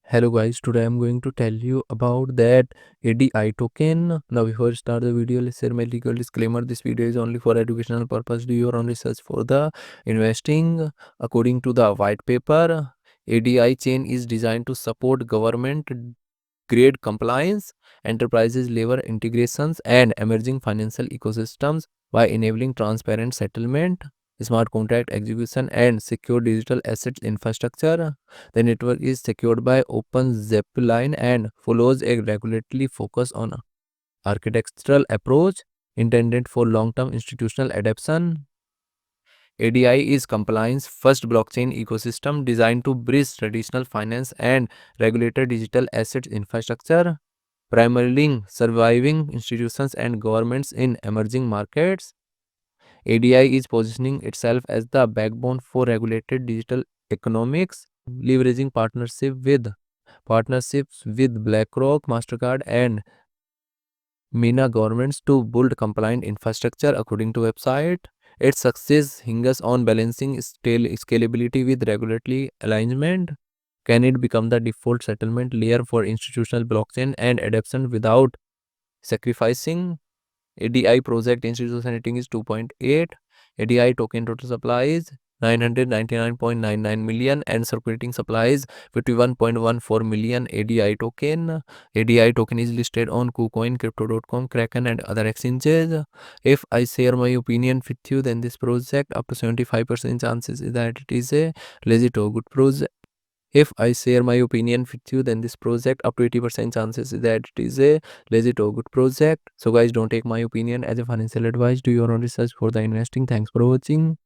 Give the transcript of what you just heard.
Hello guys, today I'm going to tell you about that ADI token. Now before I start the video, let's share my legal disclaimer. This video is only for educational purpose. Do your own research for the investing. According to the white paper, ADI chain is designed to support government grade compliance, enterprises labor integrations, and emerging financial ecosystems by enabling transparent settlement, smart contract execution, and secure digital assets infrastructure. The network is secured by Open Zeppelin and follows a regulatory focus on architectural approach intended for long-term institutional adoption. ADI is compliance first blockchain ecosystem designed to bridge traditional finance and regulated digital assets infrastructure, primarily surviving institutions and governments in emerging markets. ADI is positioning itself as the backbone for regulated digital economics, leveraging partnerships with BlackRock, Mastercard, and MENA governments to build compliant infrastructure. According to website, its success hinges on balancing scalability with regulatory alignment. Can it become the default settlement layer for institutional blockchain and adoption without sacrificing ADI project institution rating is 2.8. ADI token total supply is 999.99 million and circulating supply is 51.14 million ADI token. ADI token is listed on KuCoin, Crypto.com, Kraken and other exchanges. If I share my opinion with you, then this project up to 75% chances is that it is a legit or good project. If I share my opinion with you, then this project up to 80% chances is that it is a legit or good project. So guys, don't take my opinion as a financial advice. Do your own research for the investing. Thanks for watching.